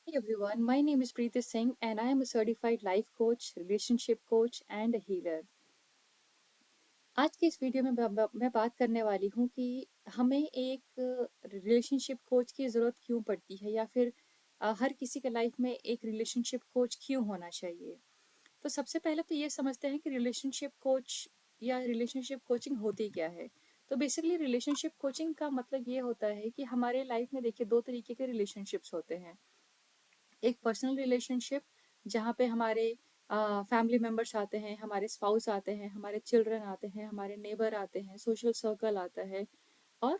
Hey everyone, my name is Preeti Singh and I am a certified life coach, relationship coach and a healer. आज की इस video में मैं बात करने वाली हूँ कि हमें एक रिलेशनशिप कोच की ज़रूरत क्यों पड़ती है या फिर हर किसी के लाइफ में एक रिलेशनशिप कोच क्यों होना चाहिए। तो सबसे पहले तो ये समझते हैं कि रिलेशनशिप कोच या रिलेशनशिप कोचिंग होती क्या है। तो बेसिकली रिलेशनशिप कोचिंग का मतलब ये होता है कि हमारे लाइफ में देखिए दो तरीके के रिलेशनशिप्स होते हैं। एक पर्सनल रिलेशनशिप जहाँ पे हमारे फैमिली मेम्बर्स आते हैं, हमारे स्पाउस आते हैं, हमारे चिल्ड्रन आते हैं, हमारे नेबर आते हैं, सोशल सर्कल आता है। और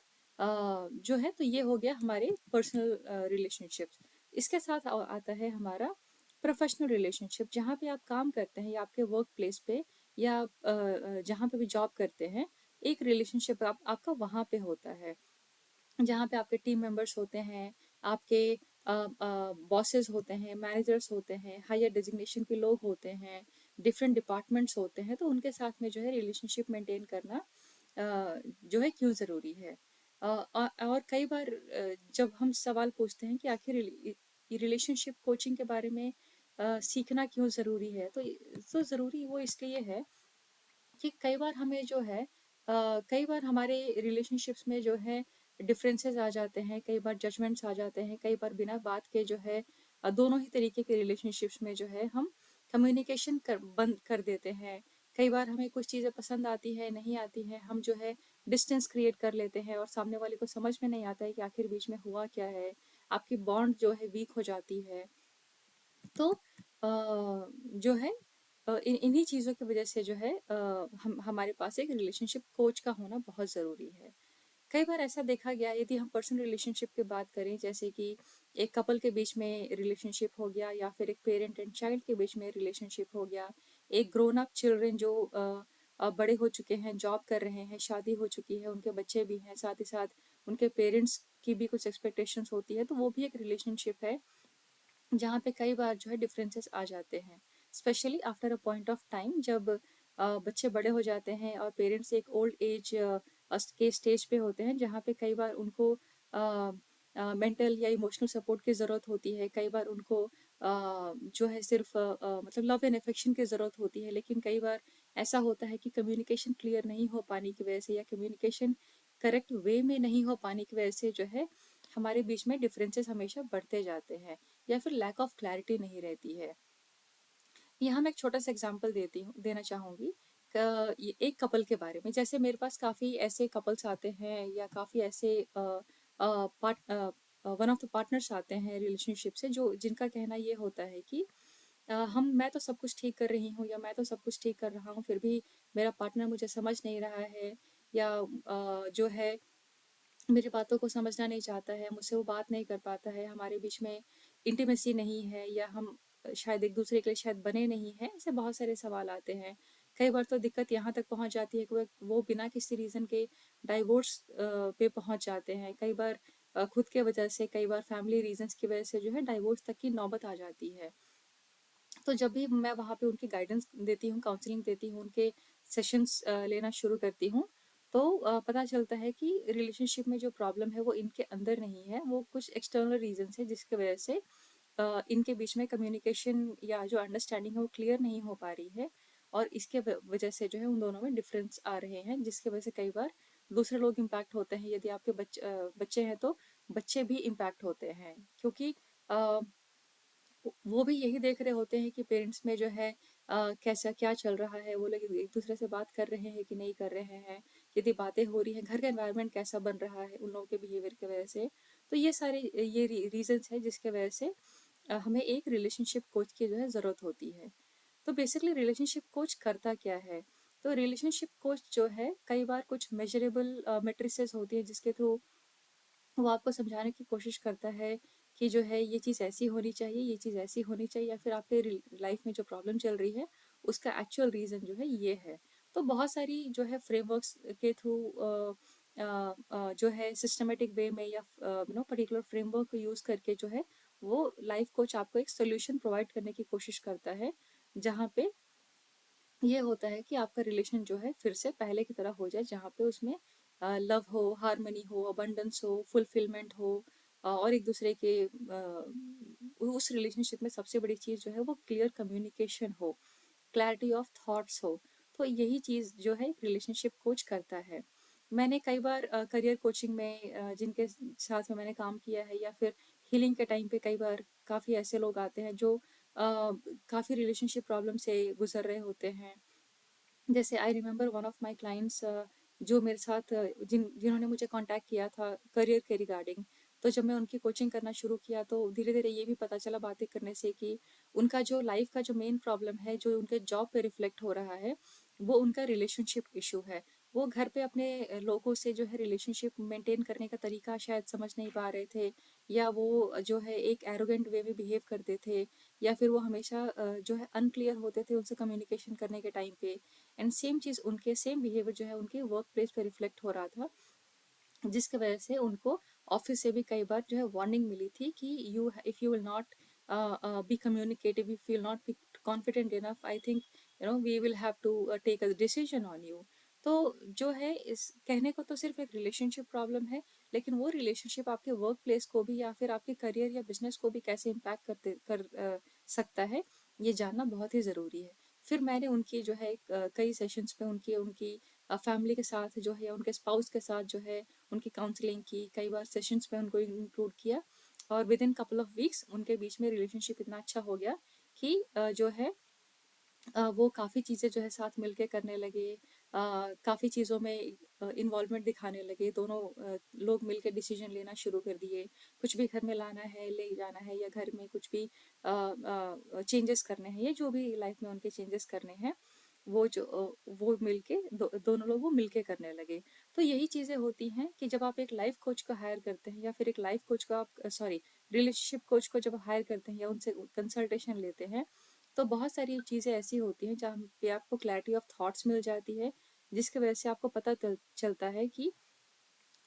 जो है तो ये हो गया हमारे पर्सनल रिलेशनशिप्स। इसके साथ आता है हमारा प्रोफेशनल रिलेशनशिप जहाँ पे आप काम करते हैं या आपके वर्क प्लेस पे या जहाँ पे भी जॉब करते हैं। एक रिलेशनशिप आपका वहाँ पे होता है जहाँ पे आपके टीम मेंबर्स होते हैं, आपके बॉसेस होते हैं, मैनेजर्स होते हैं, हायर डेजिग्नेशन के लोग होते हैं, डिफरेंट डिपार्टमेंट्स होते हैं। तो उनके साथ में जो है रिलेशनशिप मेंटेन करना जो है क्यों ज़रूरी है। और कई बार जब हम सवाल पूछते हैं कि आखिर रिलेशनशिप कोचिंग के बारे में सीखना क्यों ज़रूरी है, तो ज़रूरी वो इसलिए है कि कई बार हमें जो है कई बार हमारे रिलेशनशिप्स में जो है डिफरेंसेस आ जाते हैं, कई बार जजमेंट्स आ जाते हैं, कई बार बिना बात के जो है दोनों ही तरीके के रिलेशनशिप्स में जो है हम कम्युनिकेशन बंद कर देते हैं। कई बार हमें कुछ चीज़ें पसंद आती है, नहीं आती है, हम जो है डिस्टेंस क्रिएट कर लेते हैं और सामने वाले को समझ में नहीं आता है कि आखिर बीच में हुआ क्या है। आपकी बॉन्ड जो है वीक हो जाती है। तो जो है इन्हीं चीज़ों की वजह से जो है हम हमारे पास एक रिलेशनशिप कोच का होना बहुत ज़रूरी है। कई बार ऐसा देखा गया यदि हम पर्सनल रिलेशनशिप की बात करें, जैसे कि एक कपल के बीच में रिलेशनशिप हो गया या फिर एक पेरेंट एंड चाइल्ड के बीच में रिलेशनशिप हो गया, एक ग्रोन अप चिल्ड्रन जो बड़े हो चुके हैं, जॉब कर रहे हैं, शादी हो चुकी है, उनके बच्चे भी हैं, साथ ही साथ उनके पेरेंट्स की भी कुछ एक्सपेक्टेशंस होती है, तो वो भी एक रिलेशनशिप है जहाँ पे कई बार जो है डिफरेंसेस आ जाते हैं, specially after a point of time जब बच्चे बड़े हो जाते हैं और पेरेंट्स एक ओल्ड एज के स्टेज पे होते हैं जहाँ पे कई बार उनको मेंटल या इमोशनल सपोर्ट की ज़रूरत होती है। कई बार उनको जो है सिर्फ मतलब लव एंड अफेक्शन की ज़रूरत होती है, लेकिन कई बार ऐसा होता है कि कम्युनिकेशन क्लियर नहीं हो पाने की वजह से या कम्युनिकेशन करेक्ट वे में नहीं हो पाने की वजह से जो है हमारे बीच में डिफरेंसेस हमेशा बढ़ते जाते हैं या फिर लैक ऑफ क्लैरिटी नहीं रहती है। यहाँ मैं एक छोटा सा एग्जांपल देना चाहूँगी। ये एक कपल के बारे में, जैसे मेरे पास काफ़ी ऐसे कपल्स आते हैं या काफ़ी ऐसे वन ऑफ द पार्टनर्स आते हैं रिलेशनशिप से जो जिनका कहना ये होता है कि मैं तो सब कुछ ठीक कर रही हूँ या मैं तो सब कुछ ठीक कर रहा हूँ, फिर भी मेरा पार्टनर मुझे समझ नहीं रहा है या जो है मेरी बातों को समझना नहीं चाहता है, मुझसे वो बात नहीं कर पाता है, हमारे बीच में इंटीमेसी नहीं है या हम शायद एक दूसरे के लिए शायद बने नहीं हैं। ऐसे बहुत सारे सवाल आते हैं। कई बार तो दिक्कत यहाँ तक पहुँच जाती है कि वो बिना किसी रीज़न के डाइवोर्स पे पहुँच जाते हैं। कई बार खुद के वजह से, कई बार फैमिली रीजंस की वजह से जो है डाइवोर्स तक की नौबत आ जाती है। तो जब भी मैं वहाँ पे उनकी गाइडेंस देती हूँ, काउंसलिंग देती हूँ, उनके सेशंस लेना शुरू करती हूँ, तो पता चलता है कि रिलेशनशिप में जो प्रॉब्लम है वो इनके अंदर नहीं है, वो कुछ एक्सटर्नल रीजंस है जिसकी वजह से इनके बीच में कम्युनिकेशन या जो अंडरस्टैंडिंग है वो क्लियर नहीं हो पा रही है। और इसके वजह से जो है उन दोनों में डिफरेंस आ रहे हैं, जिसकी वजह से कई बार दूसरे लोग इम्पैक्ट होते हैं। यदि आपके बच्चे हैं तो बच्चे भी इम्पैक्ट होते हैं, क्योंकि अ, वो भी यही देख रहे होते हैं कि पेरेंट्स में जो है कैसा क्या चल रहा है, वो लोग एक दूसरे से बात कर रहे हैं कि नहीं कर रहे हैं, यदि बातें हो रही हैं, घर का एनवायरनमेंट कैसा बन रहा है उन लोगों के बिहेवियर की वजह से। तो ये सारे ये रीजंस है जिसके वजह से हमें एक रिलेशनशिप कोच की जो है ज़रूरत होती है। तो बेसिकली रिलेशनशिप कोच करता क्या है? तो रिलेशनशिप कोच जो है कई बार कुछ मेजरेबल मेट्रिसेस होती है जिसके थ्रू वो आपको समझाने की कोशिश करता है कि जो है ये चीज़ ऐसी होनी चाहिए, ये चीज़ ऐसी होनी चाहिए, या फिर आपके लाइफ में जो प्रॉब्लम चल रही है उसका एक्चुअल रीज़न जो है ये है। तो बहुत सारी जो है फ्रेमवर्क्स के थ्रू जो है सिस्टमेटिक वे में या पर्टिकुलर फ्रेमवर्क को यूज़ करके जो है वो लाइफ कोच आपको एक सोल्यूशन प्रोवाइड करने की कोशिश करता है, जहाँ पे ये होता है कि आपका रिलेशन जो है फिर से पहले की तरह हो जाए, जहाँ पे उसमें लव हो, हार्मनी हो, अबंडेंस हो, फुलफिलमेंट हो, और एक दूसरे के उस रिलेशनशिप में सबसे बड़ी चीज़ जो है वो क्लियर कम्युनिकेशन हो, क्लैरिटी ऑफ थॉट्स हो। तो यही चीज़ जो है रिलेशनशिप कोच करता है। मैंने कई बार करियर कोचिंग में जिनके साथ में मैंने काम किया है, या फिर हीलिंग के टाइम पे कई बार काफ़ी ऐसे लोग आते हैं जो काफ़ी रिलेशनशिप प्रॉब्लम से गुजर रहे होते हैं। जैसे I remember one of my clients, जो मेरे साथ जिन्होंने मुझे कांटेक्ट किया था करियर के रिगार्डिंग। तो जब मैं उनकी कोचिंग करना शुरू किया तो धीरे धीरे ये भी पता चला बातें करने से कि उनका जो लाइफ का जो मेन प्रॉब्लम है, जो उनके जॉब पे रिफ्लेक्ट हो रहा है, वो उनका रिलेशनशिप इशू है। वो घर पे अपने लोगों से जो है रिलेशनशिप मेंटेन करने का तरीका शायद समझ नहीं पा रहे थे, या वो जो है एक एरोगेंट वे में बिहेव करते थे, या फिर वो हमेशा जो है अनक्लियर होते थे उनसे कम्युनिकेशन करने के टाइम पे। एंड सेम चीज़ उनके सेम बिहेवियर जो है उनके वर्क प्लेस पे रिफ्लेक्ट हो रहा था, जिसकी वजह से उनको ऑफिस से भी कई बार जो है वार्निंग मिली थी कि you if you will not be communicative, if you will not be confident enough, I think we will have to take a decision on you. तो जो है इस कहने को तो सिर्फ एक रिलेशनशिप प्रॉब्लम है, लेकिन वो रिलेशनशिप आपके वर्क प्लेस को भी या फिर आपके करियर या बिजनेस को भी कैसे इम्पैक्ट सकता है, ये जानना बहुत ही ज़रूरी है। फिर मैंने उनकी जो है कई सेशंस पे उनकी उनकी फैमिली के साथ जो है, उनके स्पाउस के साथ जो है उनकी काउंसलिंग की, कई बार सेशंस में उनको इंक्लूड किया, और with in couple of weeks उनके बीच में रिलेशनशिप इतना अच्छा हो गया कि जो है वो काफ़ी चीज़ें जो है साथ मिलके करने लगे, काफ़ी चीज़ों में इन्वॉल्वमेंट दिखाने लगे, दोनों लोग मिलके डिसीजन लेना शुरू कर दिए। कुछ भी घर में लाना है, ले जाना है, या घर में कुछ भी चेंजेस करने हैं, या जो भी लाइफ में उनके चेंजेस करने हैं, वो मिलके दोनों लोग वो मिलके करने लगे। तो यही चीज़ें होती हैं कि जब आप एक लाइफ कोच को हायर करते हैं, या फिर एक लाइफ कोच को आप सॉरी रिलेशनशिप कोच को जब हायर करते हैं या उनसे कंसल्टेशन लेते हैं, तो बहुत सारी चीज़ें ऐसी होती हैं जहाँ पे आपको क्लैरिटी ऑफ थॉट्स मिल जाती है, जिसकी वजह से आपको पता चलता है कि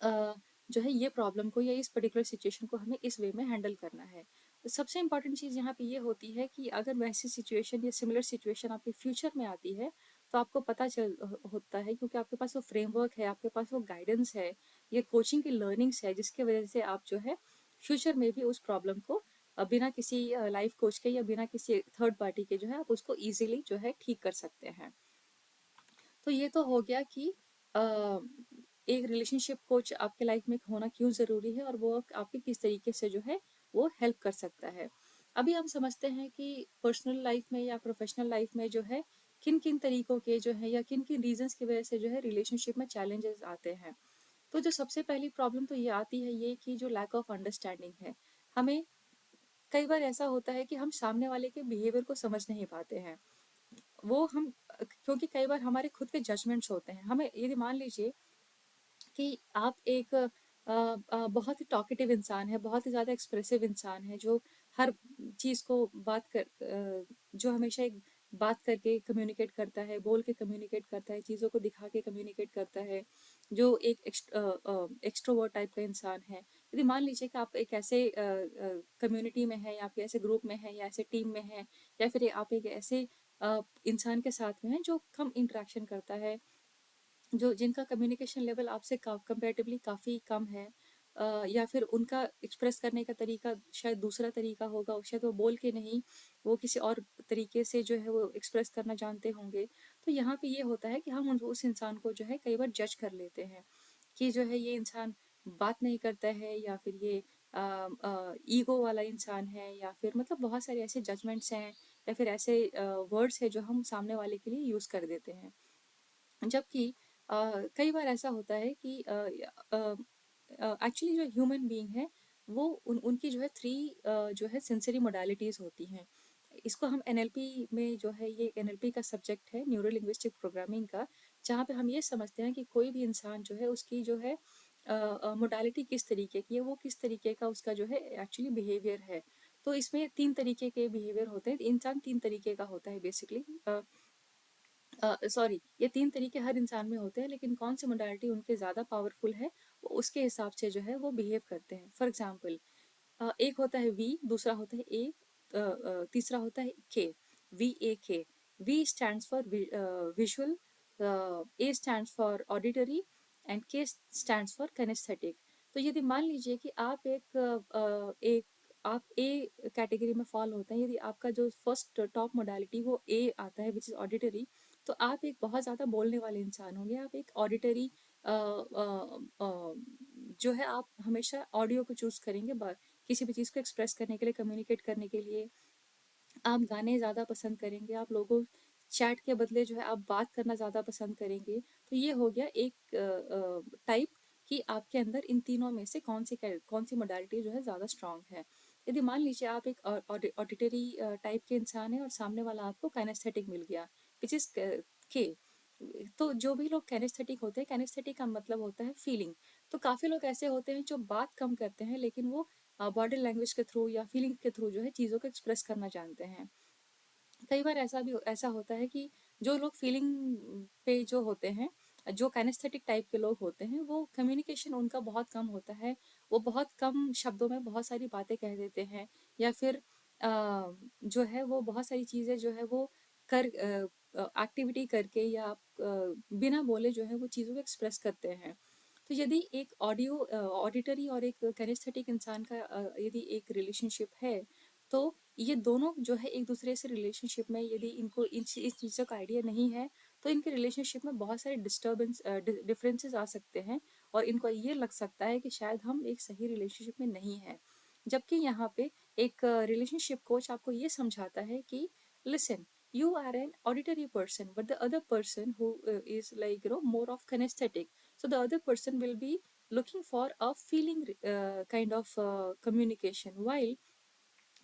जो है ये प्रॉब्लम को या इस पर्टिकुलर सिचुएशन को हमें इस वे में हैंडल करना है। तो सबसे इम्पॉर्टेंट चीज़ यहाँ पे ये होती है कि अगर वैसी सिचुएशन या सिमिलर सिचुएशन आपके फ्यूचर में आती है, तो आपको पता होता है, क्योंकि आपके पास वो फ्रेमवर्क है, आपके पास वो गाइडेंस है, ये कोचिंग की लर्निंग्स है, जिसकी वजह से आप जो है फ्यूचर में भी उस प्रॉब्लम को बिना किसी लाइफ कोच के या बिना किसी थर्ड पार्टी के जो है आप उसको ईजिली जो है ठीक कर सकते हैं। तो ये तो हो गया कि अ, एक रिलेशनशिप कोच आपके लाइफ में होना क्यों ज़रूरी है, और वो आपके किस तरीके से जो है वो हेल्प कर सकता है। अभी हम समझते हैं कि पर्सनल लाइफ में या प्रोफेशनल लाइफ में जो है किन किन तरीकों के जो है या किन किन रीजंस की वजह से जो है रिलेशनशिप में चैलेंजेस आते हैं। तो जो सबसे पहली प्रॉब्लम तो ये आती है, ये कि जो लैक ऑफ अंडरस्टैंडिंग है। हमें कई बार ऐसा होता है कि हम सामने वाले के बिहेवियर को समझ नहीं पाते हैं। वो हम क्योंकि कई बार हमारे खुद के जजमेंट्स होते हैं। हमें यदि मान लीजिए कि आप एक बहुत ही टॉकेटिव इंसान है, बहुत ही ज़्यादा एक्सप्रेसिव इंसान है, जो हर चीज़ को जो हमेशा एक बात करके कम्युनिकेट करता है, बोल के कम्युनिकेट करता है, चीज़ों को दिखा के कम्युनिकेट करता है, जो एक एक्सट्रोवर्ट टाइप का इंसान है। यदि मान लीजिए कि आप एक ऐसे कम्युनिटी में हैं, या आप ऐसे ग्रुप में हैं, या ऐसे टीम में हैं, या फिर आप एक ऐसे इंसान के साथ में हैं जो कम इंटरेक्शन करता है, जो जिनका कम्युनिकेशन लेवल आपसे कंपैरेटिवली काफ़ी कम है, या फिर उनका एक्सप्रेस करने का तरीका शायद दूसरा तरीका होगा, शायद वो बोल के नहीं, वो किसी और तरीके से जो है वो एक्सप्रेस करना जानते होंगे। तो यहाँ पे ये होता है कि हम उस इंसान को जो है कई बार जज कर लेते हैं कि जो है ये इंसान बात नहीं करता है, या फिर ये ईगो वाला इंसान है, या फिर मतलब बहुत सारे ऐसे जजमेंट्स हैं, या फिर ऐसे वर्ड्स है जो हम सामने वाले के लिए यूज़ कर देते हैं। जबकि कई बार ऐसा होता है कि एक्चुअली जो ह्यूमन बीइंग है, वो उनकी जो है थ्री जो है सेंसरी मोडालिटीज होती हैं। इसको हम एनएलपी में जो है, ये एनएलपी का सब्जेक्ट है, न्यूरो लिंग्विस्टिक प्रोग्रामिंग का, जहाँ पे हम ये समझते हैं कि कोई भी इंसान जो है उसकी जो है मोडालिटी किस तरीके की है, वो किस तरीके का उसका जो है एक्चुअली बिहेवियर है। तो इसमें तीन तरीके के बिहेवियर होते हैं, इंसान तीन तरीके का होता है बेसिकली। सॉरी, ये तीन तरीके हर इंसान में होते हैं, लेकिन कौन सी मोडालिटी उनके ज़्यादा पावरफुल है, वो उसके हिसाब से जो है वो बिहेव करते हैं। फॉर एग्जाम्पल, एक होता है वी, दूसरा होता है ए, तीसरा होता है के। V A K. V stands for visual, A stands for auditory, and K stands for kinesthetic. तो यदि मान लीजिए कि आप एक आप ए कैटेगरी में फॉल होते हैं, यदि आपका जो फर्स्ट टॉप मोडालिटी वो ए आता है विच इज़ ऑडिटरी, तो आप एक बहुत ज़्यादा बोलने वाले इंसान होंगे। आप एक ऑडिटरी जो है, आप हमेशा ऑडियो को चूज़ करेंगे किसी भी चीज़ को एक्सप्रेस करने के लिए, कम्युनिकेट करने के लिए। आप गाने ज़्यादा पसंद करेंगे, आप लोगों चैट के बदले जो है आप बात करना ज़्यादा पसंद करेंगे। तो ये हो गया एक टाइप कि आपके अंदर इन तीनों में से कौन सी मोडालिटी जो है ज़्यादा स्ट्रांग है। यदि मान लीजिए आप एक ऑडिटरी टाइप के इंसान हैं और सामने वाला आपको काइनेस्थेटिक मिल गया विच इज़ के, तो जो भी लोग काइनेस्थेटिक होते हैं, काइनेस्थेटिक का मतलब होता है फीलिंग। तो काफ़ी लोग ऐसे होते हैं जो बात कम करते हैं, लेकिन वो बॉडी लैंग्वेज के थ्रू या फीलिंग के थ्रू जो है चीज़ों को एक्सप्रेस करना जानते हैं। कई बार ऐसा होता है कि जो लोग फीलिंग पे जो होते हैं, जो काइनेस्थेटिक टाइप के लोग होते हैं, वो कम्युनिकेशन उनका बहुत कम होता है। वो बहुत कम शब्दों में बहुत सारी बातें कह देते हैं, या फिर जो है वो बहुत सारी चीज़ें जो है वो कर एक्टिविटी करके या बिना बोले जो है वो चीज़ों को एक्सप्रेस करते हैं। तो यदि एक ऑडिटरी और एक काइनेस्थेटिक इंसान का यदि एक रिलेशनशिप है, तो ये दोनों जो है एक दूसरे से रिलेशनशिप में, यदि इनको इस चीज़ों का आइडिया नहीं है, तो इनके रिलेशनशिप में बहुत सारे डिफरेंसेस आ सकते हैं, और इनको ये लग सकता है कि शायद हम एक सही रिलेशनशिप में नहीं है। जबकि यहाँ पे एक रिलेशनशिप कोच आपको ये समझाता है कि listen, you are an auditory person, but the other person who is like more of kinesthetic, so the other person will be looking for a feeling kind of communication, while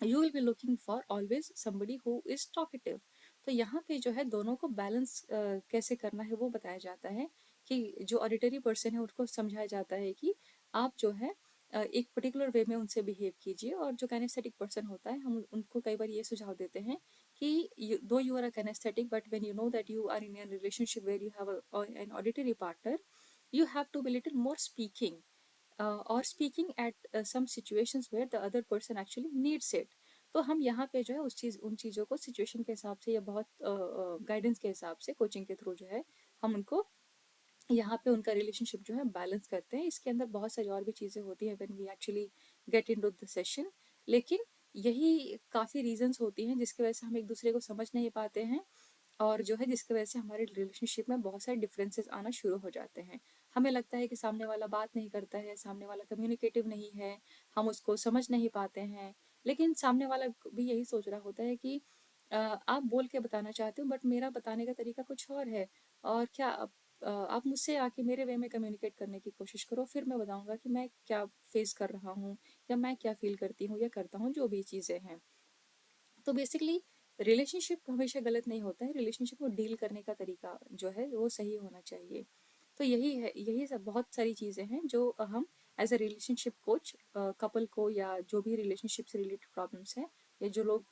you will be looking for always somebody who is talkative. तो यहाँ पे जो है दोनों को balance कैसे करना है वो बताया जाता है, कि जो ऑडिटरी पर्सन है उनको समझाया जाता है कि आप जो है एक पर्टिकुलर वे में उनसे बिहेव कीजिए, और जो कैनेस्थेटिक पर्सन होता है हम उनको कई बार ये सुझाव देते हैं कि though you are a kinesthetic, but when you know that you are in a relationship where you have an auditory partner, you have to be little more speaking, or speaking at some situations where the other person actually needs it. तो हम यहाँ पे जो है उन चीज़ों को situation के हिसाब से या बहुत गाइडेंस के हिसाब से कोचिंग के थ्रू जो है हम उनको यहाँ पे उनका रिलेशनशिप जो है बैलेंस करते हैं। इसके अंदर बहुत सारी और भी चीज़ें होती हैं when we actually get into the session, लेकिन यही काफ़ी रीजंस होती हैं जिसकी वजह से हम एक दूसरे को समझ नहीं पाते हैं, और जो है जिसकी वजह से हमारे रिलेशनशिप में बहुत सारे डिफरेंसेस आना शुरू हो जाते हैं। हमें लगता है कि सामने वाला बात नहीं करता है, सामने वाला कम्युनिकेटिव नहीं है, हम उसको समझ नहीं पाते हैं, लेकिन सामने वाला भी यही सोच रहा होता है कि आप बोल के बताना चाहते हो, बट मेरा बताने का तरीका कुछ और है, और क्या आप मुझसे आके मेरे वे में कम्युनिकेट करने की कोशिश करो, फिर मैं बताऊंगा कि मैं क्या फेस कर रहा हूँ, या मैं क्या फील करती हूँ या करता हूँ, जो भी चीज़ें हैं। तो बेसिकली रिलेशनशिप हमेशा गलत नहीं होता है, रिलेशनशिप को डील करने का तरीका जो है वो सही होना चाहिए। तो यही है, यही सब बहुत सारी चीज़ें हैं जो हम as a relationship coach couple को, या जो भी रिलेशनशिप से रिलेटेड प्रॉब्लम्स हैं, या जो लोग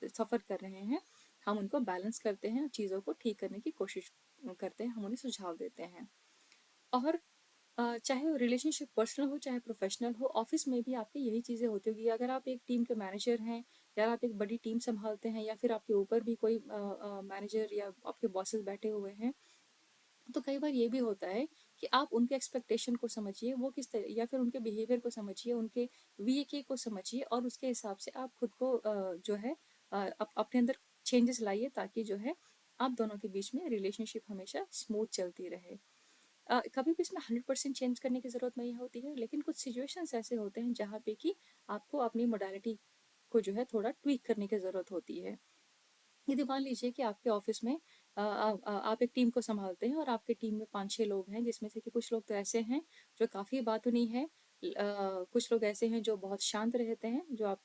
सफ़र कर रहे हैं, हम उनको बैलेंस करते हैं, चीज़ों को ठीक करने की कोशिश करते हैं, हम उन्हें सुझाव देते हैं। और चाहे वो रिलेशनशिप पर्सनल हो चाहे प्रोफेशनल हो, ऑफिस में भी आपकी यही चीज़ें होती होगी। अगर आप एक टीम के मैनेजर हैं, या आप एक बड़ी टीम संभालते हैं, या फिर आपके ऊपर भी कोई मैनेजर या आपके बॉसेस बैठे हुए हैं, तो कई बार ये भी होता है कि आप उनके एक्सपेक्टेशन को समझिए, वो किस तरह, या फिर उनके बिहेवियर को समझिए, उनके वीके को समझिए, और उसके हिसाब से आप खुद को जो है अपने अंदर चेंजेस लाइए, ताकि जो है आप दोनों के बीच में रिलेशनशिप हमेशा स्मूथ चलती रहे। कभी भी इसमें 100% चेंज करने की ज़रूरत नहीं होती है, लेकिन कुछ सिचुएशंस ऐसे होते हैं जहाँ पे कि आपको अपनी मोडालिटी को जो है थोड़ा ट्वीक करने की ज़रूरत होती है। यदि मान लीजिए कि आपके ऑफिस में आप एक टीम को संभालते हैं, और आपके टीम में 5-6 लोग हैं, जिसमें से कि कुछ लोग तो ऐसे हैं जो काफ़ी बातूनी हैं, कुछ लोग ऐसे हैं जो बहुत शांत रहते हैं, जो आप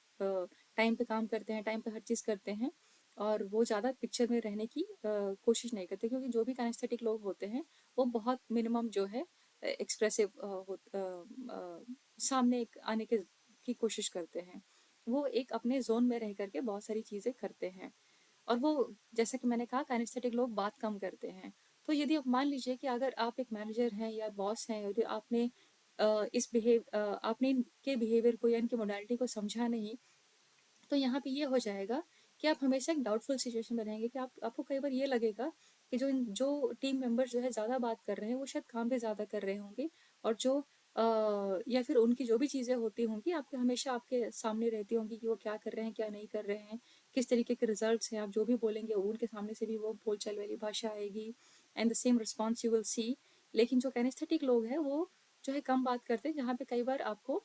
टाइम पे काम करते हैं, टाइम पे हर चीज़ करते हैं, और वो ज़्यादा पिक्चर में रहने की कोशिश नहीं करते, क्योंकि जो भी काइनेस्थेटिक लोग होते हैं वो बहुत मिनिमम जो है एक्सप्रेसिव सामने आने की कोशिश करते हैं। वो एक अपने जोन में रह करके बहुत सारी चीज़ें करते हैं, और वो, जैसा कि मैंने कहा, काइनेस्थेटिक लोग बात कम करते हैं। तो यदि आप मान लीजिए कि अगर आप एक मैनेजर हैं या बॉस हैं, यदि आपने इनके बिहेवियर को या इनकी मोडालिटी को समझा नहीं, तो यहाँ पे ये हो जाएगा कि आप हमेशा एक डाउटफुल सिचुएशन में रहेंगे, कि आपको कई बार ये लगेगा कि जो टीम मेंबर्स जो है ज़्यादा बात कर रहे हैं, वो शायद काम भी ज़्यादा कर रहे होंगे, और जो या फिर उनकी जो भी चीज़ें होती होंगी आपके हमेशा आपके सामने रहती होंगी कि वो क्या कर रहे हैं, क्या नहीं कर रहे हैं, किस तरीके के रिजल्ट्स हैं। आप जो भी बोलेंगे उनके सामने से भी वो बोलचाल वाली भाषा आएगी, and the same response you will see. लेकिन जो कैनेस्थेटिक लोग हैं वो जो है कम बात करते हैं, जहाँ पे कई बार आपको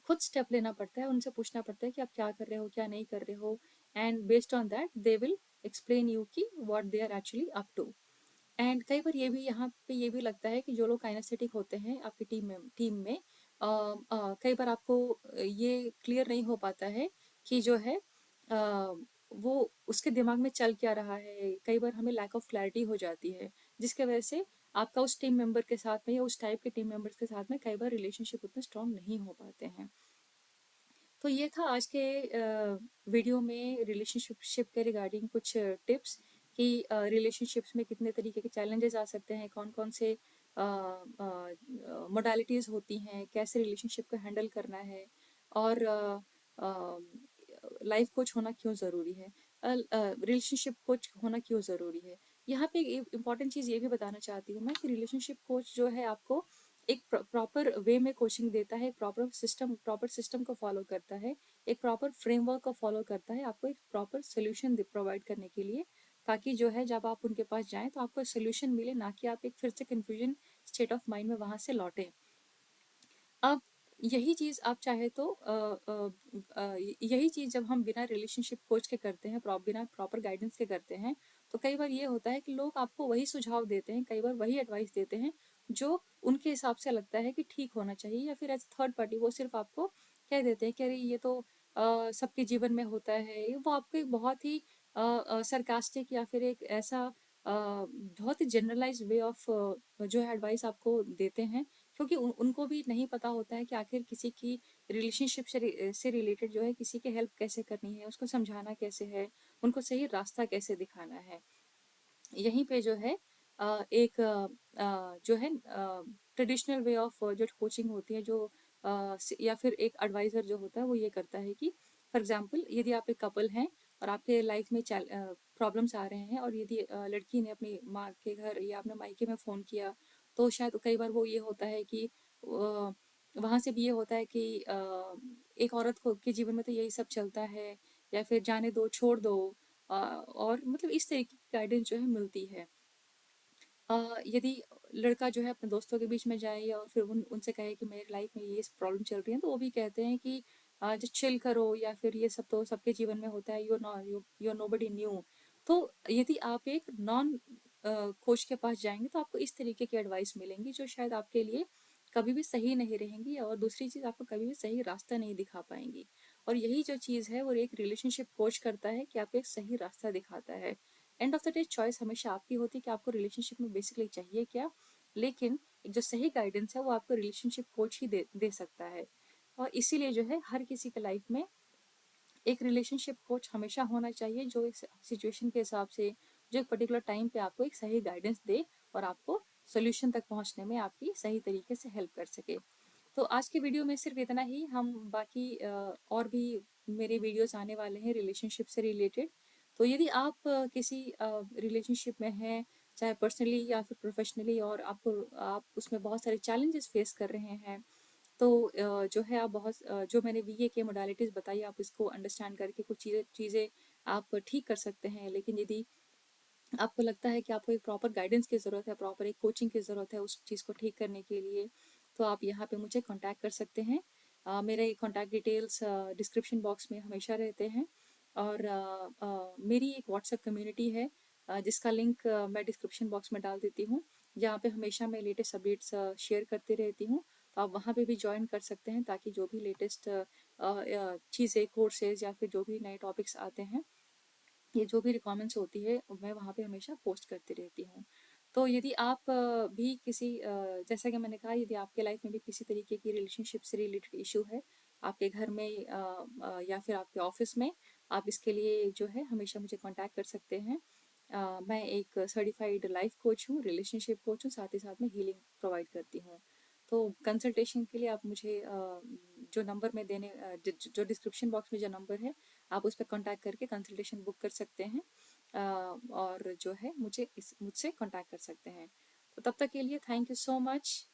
खुद स्टेप लेना पड़ता है, उनसे पूछना पड़ता है कि आप क्या कर रहे हो, क्या नहीं कर रहे हो, and based on that they will explain you कि what they are actually up to. And कई बार ये भी यहाँ पे ये भी लगता है कि जो लोग काइनेस्थेटिक होते हैं आपकी टीम में कई बार आपको ये क्लियर नहीं हो पाता है कि जो है वो उसके दिमाग में चल क्या रहा है। कई बार हमें लैक ऑफ क्लैरिटी हो जाती है, जिसके वजह से आपका उस टीम मेंबर के साथ में या उस टाइप के टीम मेंबर्स के साथ में कई बार रिलेशनशिप उतने स्ट्रांग नहीं हो पाते हैं। तो ये था आज के वीडियो में रिलेशनशिप के रिगार्डिंग कुछ टिप्स कि रिलेशनशिप्स में कितने तरीके के चैलेंजेस आ सकते हैं, कौन कौन से मोडालिटीज़ होती हैं, कैसे रिलेशनशिप को हैंडल करना है, और लाइफ कोच होना क्यों ज़रूरी है, रिलेशनशिप कोच होना क्यों ज़रूरी है। यहाँ पे एक इम्पॉर्टेंट चीज़ ये भी बताना चाहती हूँ मैं कि रिलेशनशिप कोच जो है आपको एक प्रॉपर वे में कोचिंग देता है, एक प्रॉपर सिस्टम को फॉलो करता है, एक प्रॉपर फ्रेमवर्क को फॉलो करता है आपको एक प्रॉपर सोल्यूशन प्रोवाइड करने के लिए, ताकि जो है जब आप उनके पास जाएं तो आपको सोल्यूशन मिले, ना कि आप एक फिर से कन्फ्यूजन स्टेट ऑफ माइंड में वहां से लौटें। अब यही चीज़ आप चाहे तो यही चीज़ जब हम बिना रिलेशनशिप कोच के करते हैं, बिना प्रॉपर गाइडेंस के करते हैं, तो कई बार ये होता है कि लोग आपको वही सुझाव देते हैं, कई बार वही एडवाइस देते हैं जो उनके हिसाब से लगता है कि ठीक होना चाहिए, या फिर एज थर्ड पार्टी वो सिर्फ आपको कह देते हैं कि अरे ये तो सबके जीवन में होता है। वो आपको एक बहुत ही सरकास्टिक या फिर एक ऐसा बहुत ही जनरलाइज्ड वे ऑफ जो है एडवाइस आपको देते हैं, क्योंकि उनको भी नहीं पता होता है कि आखिर किसी की रिलेशनशिप से रिलेटेड जो है किसी की हेल्प कैसे करनी है, उसको समझाना कैसे है, उनको सही रास्ता कैसे दिखाना है। यहीं पे जो है एक जो है ट्रेडिशनल वे ऑफ जो कोचिंग होती है, जो या फिर एक एडवाइज़र जो होता है वो ये करता है कि फॉर एग्जांपल यदि आप एक कपल हैं और आपके लाइफ में प्रॉब्लम्स आ रहे हैं, और यदि लड़की ने अपनी माँ के घर या अपने मायके में फ़ोन किया, तो शायद कई बार वो ये होता है कि वहाँ से भी ये होता है कि एक औरत को के जीवन में तो यही सब चलता है, या फिर जाने दो, छोड़ दो, और मतलब इस तरीके की गाइडेंस जो है मिलती है। यदि लड़का जो है अपने दोस्तों के बीच में जाए और फिर उनसे कहे कि मेरी लाइफ में ये प्रॉब्लम चल रही है, तो वो भी कहते हैं कि जस्ट चिल करो, या फिर ये सब तो सबके जीवन में होता है, यू नोबडी न्यू। तो यदि आप एक नॉन कोच के पास जाएंगे तो आपको इस तरीके की एडवाइस मिलेंगी जो शायद आपके लिए कभी भी सही नहीं रहेंगी, और दूसरी चीज़ आपको कभी भी सही रास्ता नहीं दिखा पाएंगी। और यही जो चीज़ है वो एक रिलेशनशिप कोच करता है कि आपको एक सही रास्ता दिखाता है। End of the day choice हमेशा आपकी होती है कि आपको रिलेशनशिप में बेसिकली चाहिए क्या, लेकिन एक जो सही गाइडेंस है वो आपको रिलेशनशिप कोच ही दे सकता है। और इसीलिए जो है हर किसी के लाइफ में एक रिलेशनशिप कोच हमेशा होना चाहिए, जो एक सिचुएशन के हिसाब से जो एक पर्टिकुलर टाइम पे आपको एक सही गाइडेंस दे और आपको सोल्यूशन तक पहुंचने में आपकी सही तरीके से हेल्प कर सके। तो आज के वीडियो में सिर्फ इतना ही। हम बाकी और भी मेरे वीडियोस आने वाले हैं रिलेशनशिप से रिलेटेड। तो यदि आप किसी रिलेशनशिप में हैं, चाहे पर्सनली या फिर प्रोफेशनली, और आप उसमें बहुत सारे चैलेंजेस फेस कर रहे हैं, तो जो है आप जो मैंने वीए के मोडालिटीज़ बताई, आप इसको अंडरस्टैंड करके कुछ चीज़ें आप ठीक कर सकते हैं। लेकिन यदि आपको लगता है कि आपको एक प्रॉपर गाइडेंस की ज़रूरत है, प्रॉपर एक कोचिंग की ज़रूरत है उस चीज़ को ठीक करने के लिए, तो आप यहाँ पे मुझे कांटेक्ट कर सकते हैं। मेरे कांटेक्ट डिटेल्स डिस्क्रिप्शन बॉक्स में हमेशा रहते हैं, और मेरी एक व्हाट्सएप कम्युनिटी है जिसका लिंक मैं डिस्क्रिप्शन बॉक्स में डाल देती हूँ, जहाँ पे हमेशा मैं लेटेस्ट अपडेट्स शेयर करती रहती हूँ। तो आप वहाँ पे भी ज्वाइन कर सकते हैं, ताकि जो भी लेटेस्ट चीज़ें, कोर्सेज या फिर जो भी नए टॉपिक्स आते हैं, ये जो भी रिक्वायरमेंट्स होती है मैं वहाँ पे हमेशा पोस्ट करती रहती हूँ। तो यदि आप भी किसी जैसा कि मैंने कहा, यदि आपके लाइफ में भी किसी तरीके की रिलेशनशिप से रिलेटेड इशू है, आपके घर में या फिर आपके ऑफिस में, आप इसके लिए जो है हमेशा मुझे कांटेक्ट कर सकते हैं। मैं एक सर्टिफाइड लाइफ कोच हूँ, रिलेशनशिप कोच हूँ, साथ ही साथ में हीलिंग प्रोवाइड करती हूँ। तो कंसल्टेशन के लिए आप मुझे जो नंबर में जो डिस्क्रिप्शन बॉक्स में जो नंबर है, आप उस पर कांटेक्ट करके कंसल्टेशन बुक कर सकते हैं, और जो है मुझसे कांटेक्ट कर सकते हैं। तो तब तक के लिए थैंक यू सो मच।